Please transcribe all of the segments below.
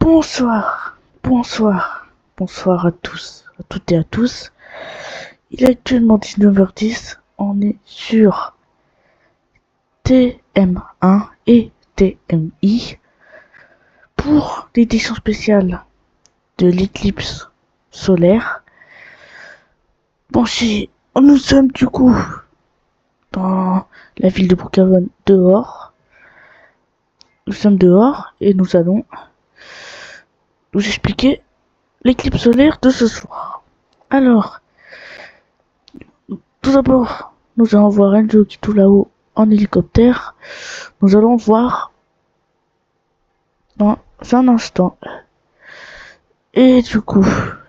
Bonsoir, bonsoir, bonsoir à tous, à toutes et à tous. Il est actuellement 19h10, on est sur TM1 et TMI pour l'édition spéciale de l'éclipse solaire. Bon, nous sommes du coup dans la ville de Brookhaven dehors. Nous sommes dehors et nous allons vous expliquer l'éclipse solaire de ce soir. Alors, tout d'abord, nous allons voir Enzo qui est tout là-haut en hélicoptère. Nous allons voir dans un instant. Et du coup,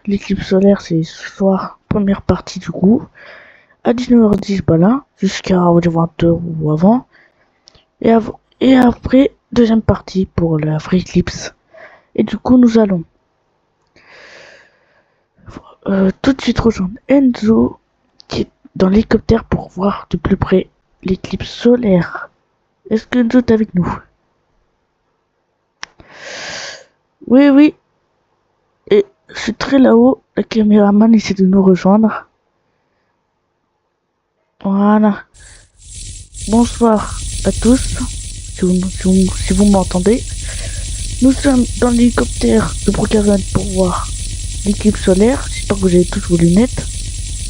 l'éclipse solaire, c'est ce soir, première partie du coup. À 19h10, bah là, jusqu'à 20h ou avant. Et après, deuxième partie pour la vraie éclipse. Et du coup, nous allons tout de suite rejoindre Enzo qui est dans l'hélicoptère pour voir de plus près l'éclipse solaire. Est-ce que Enzo est avec nous? Oui, oui. Et je suis très là-haut. Le caméraman essaie de nous rejoindre. Voilà. Bonsoir à tous. Si vous m'entendez. Nous sommes dans l'hélicoptère de Brookhaven pour voir l'éclipse solaire. J'espère que vous avez tous vos lunettes.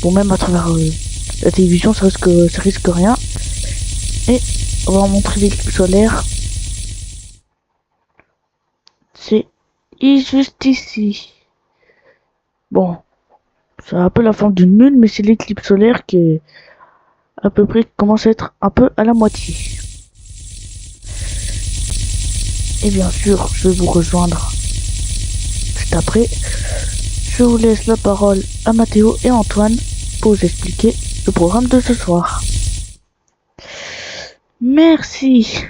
Bon, même à travers la télévision, ça risque rien. Et on va vous montrer l'éclipse solaire. C'est juste ici. Bon, ça a un peu la forme d'une lune, mais c'est l'éclipse solaire qui est à peu près commence à être un peu à la moitié. Et bien sûr, je vais vous rejoindre juste après. Je vous laisse la parole à Mathéo et Antoine pour vous expliquer le programme de ce soir. Merci.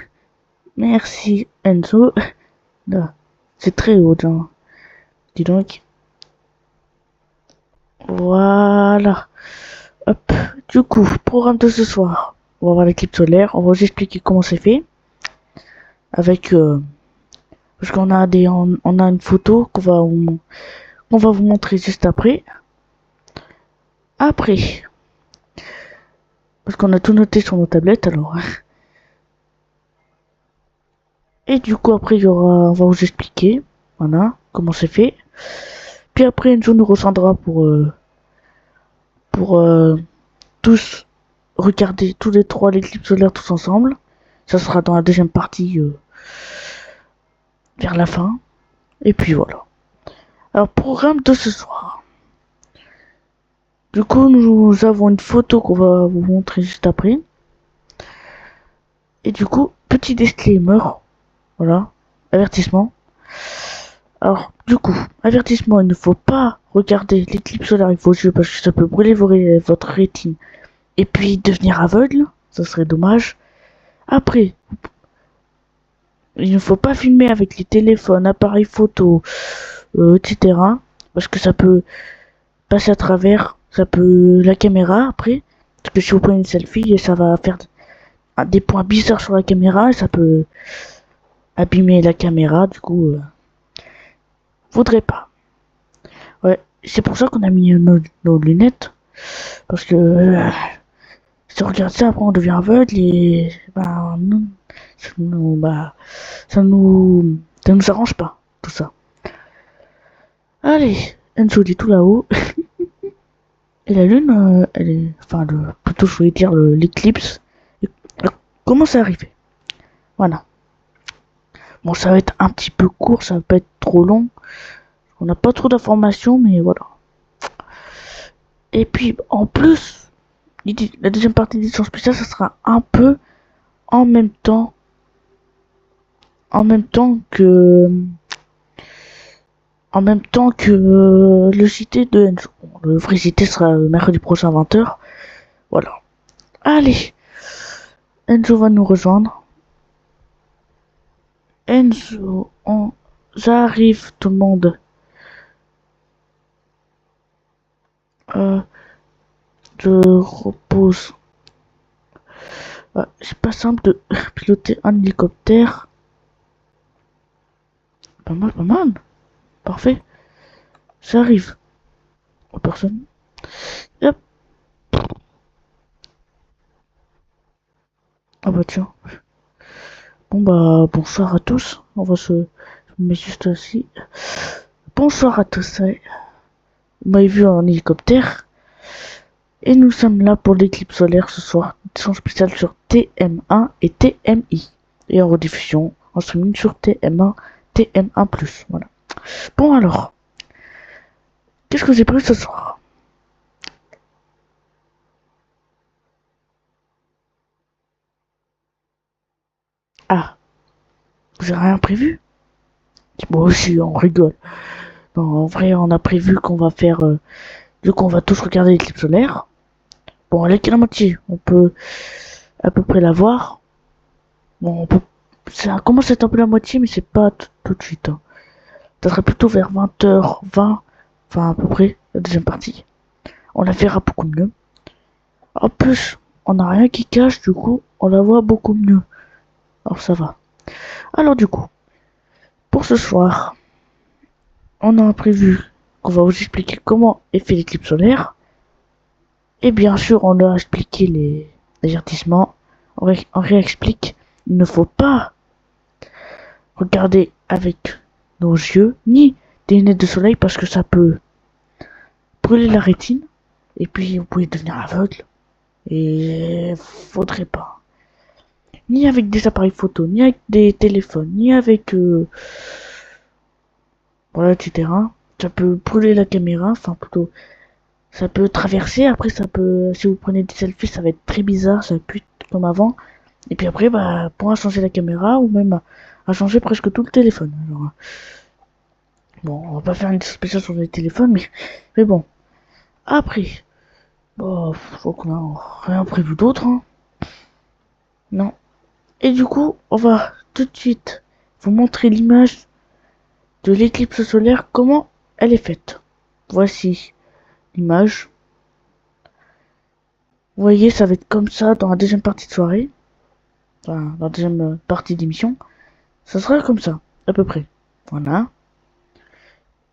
Merci Enzo. Là, c'est très haut, hein. Dis donc. Voilà. Hop. Du coup, programme de ce soir. On va voir l'éclipse solaire. On va vous expliquer comment c'est fait. Avec parce qu'on a on a une photo qu'on va vous montrer juste après. Après, parce qu'on a tout noté sur nos tablettes alors. Et du coup après on va vous expliquer, voilà, comment c'est fait. Puis après Enzo nous rejoindra pour tous regarder tous les trois l'éclipse solaire tous ensemble. Ça sera dans la deuxième partie vers la fin. Et puis voilà. Alors programme de ce soir. Du coup nous avons une photo qu'on va vous montrer juste après. Et du coup petit disclaimer, voilà, avertissement. Alors, du coup, avertissement, il ne faut pas regarder l'éclipse solaire avec vos yeux parce que ça peut brûler votre rétine et puis devenir aveugle, ça serait dommage. Après, il ne faut pas filmer avec les téléphones, appareils photo, etc. Parce que ça peut passer à travers, ça peut la caméra après. Parce que si vous prenez une selfie, ça va faire des points bizarres sur la caméra et ça peut abîmer la caméra. Du coup, faudrait pas. Ouais, c'est pour ça qu'on a mis nos lunettes. Parce que si on regarde ça, après on devient aveugle et bah, ça nous arrange pas, tout ça. Allez, Enzo dit tout là-haut. Et la lune, elle est, enfin, plutôt je voulais dire l'éclipse, elle commence à arriver. Voilà. Bon, ça va être un petit peu court, ça va pas être trop long. On n'a pas trop d'informations, mais voilà. Et puis, en plus, la deuxième partie de l'édition spéciale, ça sera un peu en même temps que le JT de Enzo. Bon, le vrai JT sera mercredi prochain à 20h. Voilà. Allez, Enzo va nous rejoindre. Enzo, j'arrive tout le monde. Je repose. C'est pas simple de piloter un hélicoptère. Pas mal, pas mal. Parfait. Ça arrive. Oh, personne. Hop. Ah bah tiens. Bon bah bonsoir à tous. On va se... Je me mets juste assis. Bonsoir à tous. Ouais. Vous m'avez vu en hélicoptère. Et nous sommes là pour l'éclipse solaire ce soir. Édition spéciale sur TM1 et TMI. Et en rediffusion, en streaming sur TM1, TM1+. Voilà. Bon alors, qu'est-ce que j'ai prévu ce soir? Ah, vous avez rien prévu? Moi aussi, on rigole. Non, en vrai, on a prévu qu'on va faire... vu qu'on va tous regarder l'éclipse solaire. Bon, elle est qu'à la moitié. On peut à peu près la voir. Bon, on peut... Ça commence à être un peu la moitié, mais c'est pas tout de suite. Hein. Ça serait plutôt vers 20h20. Enfin, à peu près, la deuxième partie. On la verra beaucoup mieux. En plus, on n'a rien qui cache, du coup, on la voit beaucoup mieux. Alors ça va. Alors du coup, pour ce soir, on a prévu qu'on va vous expliquer comment est fait l'éclipse solaire. Et bien sûr, on a expliqué les avertissements. On réexplique, il ne faut pas regarder avec nos yeux, ni des lunettes de soleil, parce que ça peut brûler la rétine. Et puis, vous pouvez devenir aveugle. Et faudrait pas. Ni avec des appareils photo, ni avec des téléphones, ni avec... voilà, etc. Ça peut brûler la caméra, enfin plutôt... Ça peut traverser, après ça peut... Si vous prenez des selfies, ça va être très bizarre, ça pue comme avant. Et puis après, bah, pourra changer la caméra, ou même à changer presque tout le téléphone. Alors, bon, on va pas faire une spéciale sur les téléphones, mais bon. Après, bon, je crois qu'on a rien prévu d'autre, hein. Non. Et du coup, on va tout de suite vous montrer l'image de l'éclipse solaire, comment elle est faite. Voici l'image. Vous voyez, ça va être comme ça dans la deuxième partie de soirée. Enfin, dans la deuxième partie d'émission. Ça sera comme ça, à peu près. Voilà.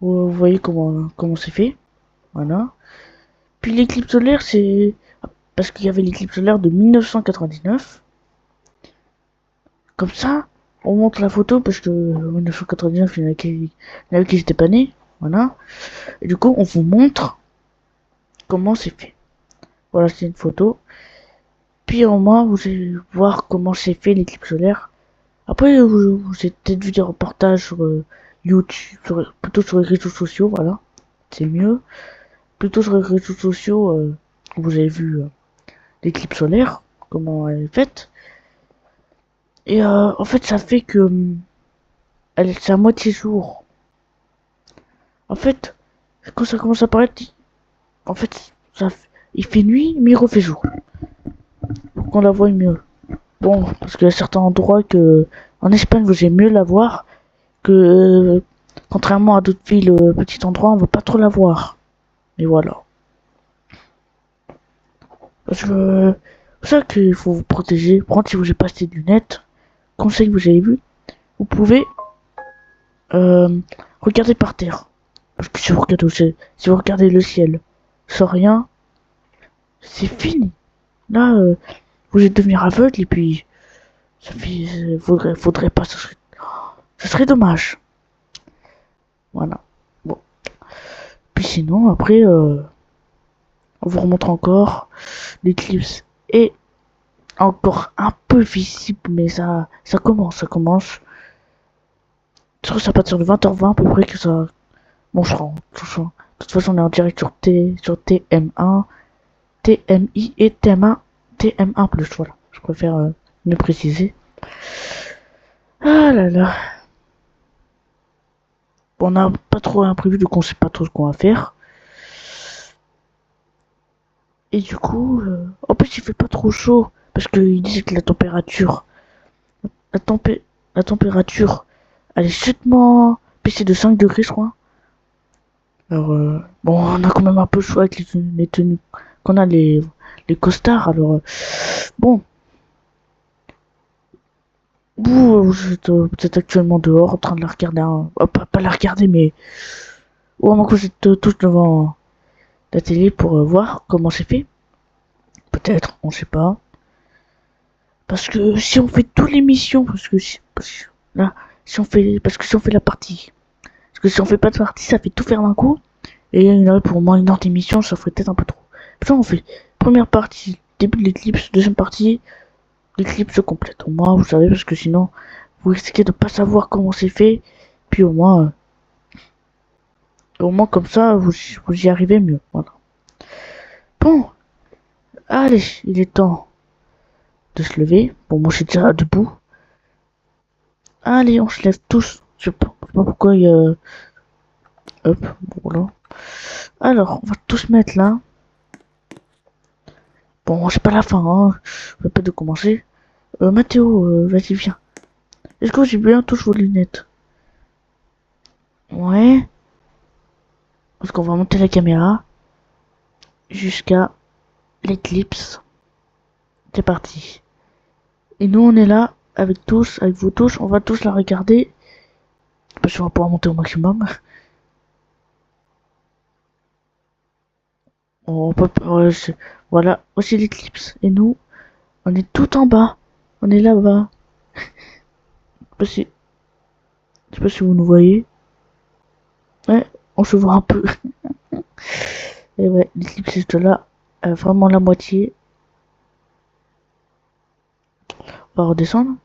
Vous voyez comment c'est fait. Voilà. Puis l'éclipse solaire, c'est... Parce qu'il y avait l'éclipse solaire de 1999. Comme ça, on montre la photo parce que en 1999, il y en avait qui n'étaient pas nés. Voilà. Et du coup, on vous montre comment c'est fait. Voilà, c'est une photo. Puis en moins, vous allez voir comment c'est fait l'éclipse solaire. Après, vous avez peut-être vu des reportages sur YouTube, plutôt sur les réseaux sociaux, voilà. C'est mieux. Plutôt sur les réseaux sociaux, vous avez vu l'éclipse solaire, comment elle est faite. Et en fait, ça fait que c'est à moitié jour. En fait, quand ça commence à paraître, en fait, il fait nuit, mais il refait jour. Pour qu'on la voie mieux. Bon, parce qu'il y a certains endroits que, en Espagne, vous allez mieux la voir que, contrairement à d'autres villes, petits endroits, on va pas trop la voir. Et voilà. Parce que, c'est ça qu'il faut vous protéger. Par contre, si vous n'avez pas assez de lunettes, conseil que vous avez vu, vous pouvez, euh, regarder par terre. Parce que si vous regardez le ciel sans rien, c'est fini. Là, vous allez devenir aveugle et puis, ça fait, faudrait pas, ça serait dommage. Voilà. Bon. Puis sinon, après, on vous remontre encore. L'éclipse est encore un peu visible, mais ça commence. Je trouve que c'est à partir de 20h20 à peu près que ça... Bon, je rends, de toute façon, on est en direct sur TM1, TMI et TM1, TM1+, voilà. Je préfère me préciser. Ah là là. Bon, on n'a pas trop imprévu, donc on sait pas trop ce qu'on va faire. Et du coup, en plus, il fait pas trop chaud, parce qu'il disait que la, tempé la température, elle est chutement baissée de 5 degrés, je crois. Alors, bon, on a quand même un peu chaud avec les tenues qu'on a, les costards. Alors, bon, Vous êtes actuellement dehors en train de la regarder, pas la regarder, mais au moment que vous êtes tous devant la télé pour voir comment c'est fait. Peut-être, on sait pas. Parce que si on fait toutes les missions, là, si on fait, parce que si on fait la partie, parce que si on fait pas de partie, ça fait tout faire d'un coup. Et là, pour moi, une heure d'émission, ça ferait peut-être un peu trop. Ça, on fait première partie, début de l'éclipse, deuxième partie, l'éclipse complète. Au moins, vous savez, parce que sinon, vous risquez de pas savoir comment c'est fait. Puis au moins comme ça, vous y arrivez mieux. Voilà. Bon, allez, il est temps de se lever. Bon, moi, je suis déjà debout. Allez, on se lève tous. Je sais pas pourquoi il y a... Hop, voilà. Alors, on va tous se mettre là. Bon, c'est pas la fin, hein. Je vais pas de commencer. Mathéo, vas-y, viens. Est-ce que j'ai bien touché vos lunettes? Ouais. Parce qu'on va monter la caméra jusqu'à l'éclipse. C'est parti. Et nous, on est là avec tous, avec vous tous. On va tous la regarder. Parce qu'on va pouvoir monter au maximum. On peut, ouais, voilà, voici l'éclipse. Et nous, on est tout en bas. On est là-bas. Je sais pas si vous nous voyez. Ouais, on se voit un peu. Et ouais, l'éclipse est là. Vraiment la moitié. On va redescendre.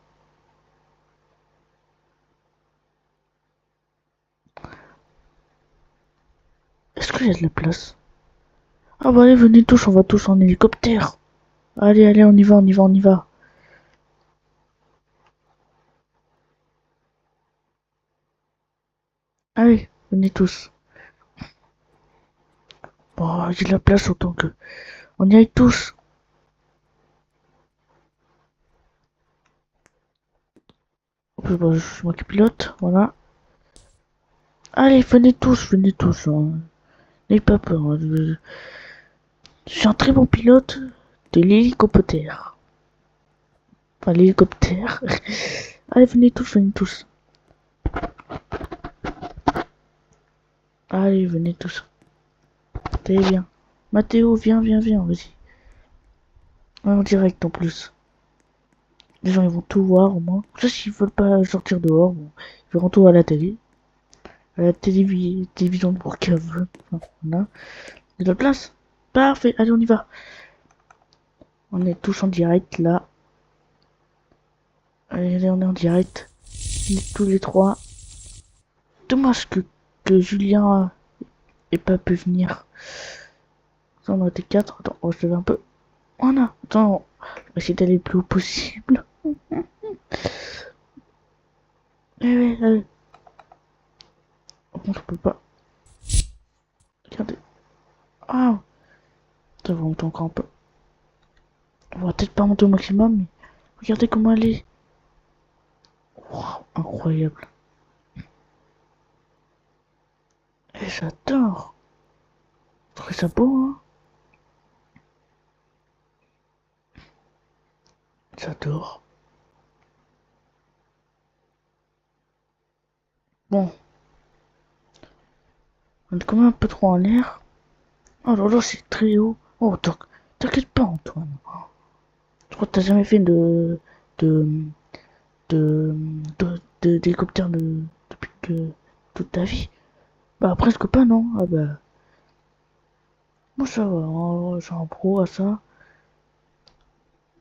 Est-ce qu'il y a de la place? Ah bah allez, venez tous, on va tous en hélicoptère. Allez, allez, on y va, on y va, on y va. Allez, venez tous. Bon, j'ai de la place autant que... On y aille tous. Bah, je moi qui pilote, voilà. Allez, venez tous. Hein. N'ayez pas peur. Hein. Je suis un très bon pilote de l'hélicoptère. Enfin, l'hélicoptère. Allez, venez tous, venez tous. Allez, venez tous. Très bien. Mathéo, viens, viens, viens, vas-y. Ouais, en direct en plus. Les gens ils vont tout voir au moins. Ça s'ils veulent pas sortir dehors, bon, ils verront tout à la télé. À la télévision de Bourcave. Enfin, voilà. Il y a de la place. Parfait, allez on y va. On est tous en direct là. Allez, on est en direct. On est tous les trois. Dommage que Julien ait pas pu venir. Ça, on a été quatre. Attends, on va se lever un peu. Voilà. Attends, on va essayer d'aller le plus haut possible. Allez, allez. Par contre, on peut pas. Regardez. Ah, ça va monter encore un peu. On va peut-être pas monter au maximum, mais regardez comment elle est. Wow, incroyable. Et j'adore. Je trouve ça beau, hein. J'adore. Bon, on est quand même un peu trop en l'air. Oh là là, c'est très haut. Oh, t'inquiète pas, Antoine. Je crois que t'as jamais fait de, de, d'hélicoptère depuis que toute ta vie. Bah, presque pas, non? Ah bah, moi ça va, hein, je suis un pro à ça.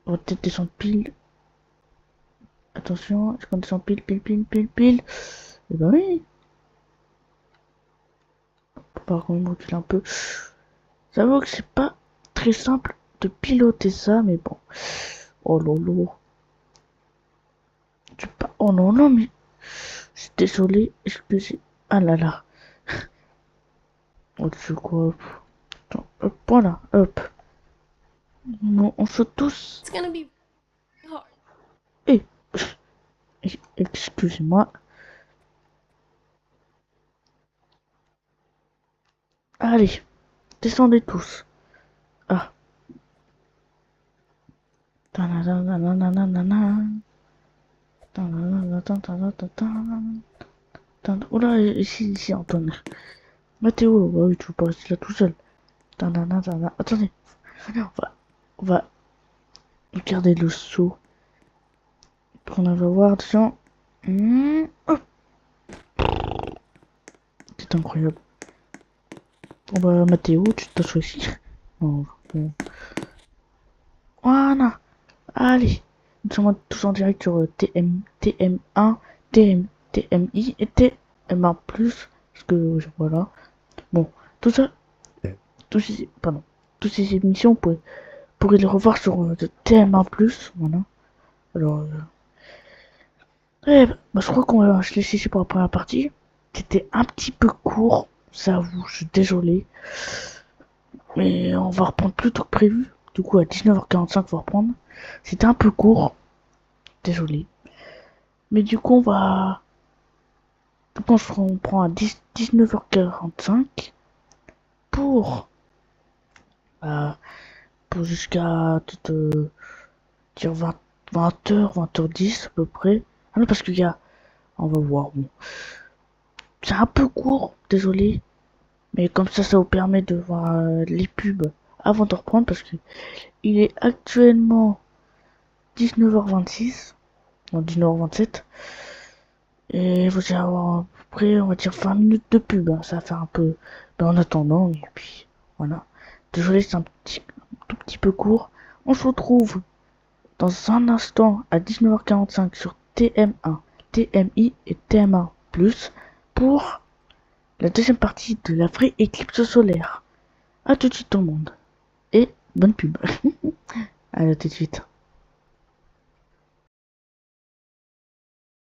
On va peut-être descendre pile. Attention, est-ce qu'on descend pile, pile, pile, pile, pile? Eh bah oui. Par contre, me reculer un peu. J'avoue que c'est pas très simple de piloter ça, mais bon. Oh lolo. Pas... Oh non, non, mais je suis désolé, excusez. Ah là là. Oh, tu quoi? Attends, hop, voilà, hop. Non, on saute tous. It's gonna be hard. Eh, excusez-moi. Allez, descendez tous. Ah. Tanananananana. Oula, ici, Antoine. Mathéo, bah oui, tu veux pas rester là tout seul. Attendez, on va regarder le saut. On va voir déjà. Oh, c'est incroyable. Bon bah Mathéo, tu t'as choisi. Oh, bon. Voilà. Allez. Nous sommes tous en direct sur TM1, TMI et TM1+. Parce que voilà. Bon, tout ça, toutes ces émissions, vous pourrez les revoir sur TM1+. Voilà. Alors, je crois qu'on va se laisser ici pour la première partie. C'était un petit peu court, ça avoue, je suis désolé. Mais on va reprendre plus tôt que prévu. Du coup, à 19h45, on va reprendre. C'était un peu court, désolé. Mais du coup, je pense qu'on prend à 19h45 pour, euh, pour jusqu'à dire 20h, 20h10 à peu près. Ah non, parce qu'il y a. On va voir. Bon. C'est un peu court, désolé. Mais comme ça vous permet de voir les pubs avant de reprendre parce que il est actuellement 19h26, non 19h27. Et vous allez avoir à peu près, on va dire 20 minutes de pub. Hein. Ça va faire un peu en attendant. Et puis voilà. Désolé, c'est un tout petit peu court. On se retrouve dans un instant à 19h45 sur TM1, TMI et TM1+, pour la deuxième partie de la vraie éclipse solaire. A tout de suite tout le monde. Et bonne pub. À tout de suite.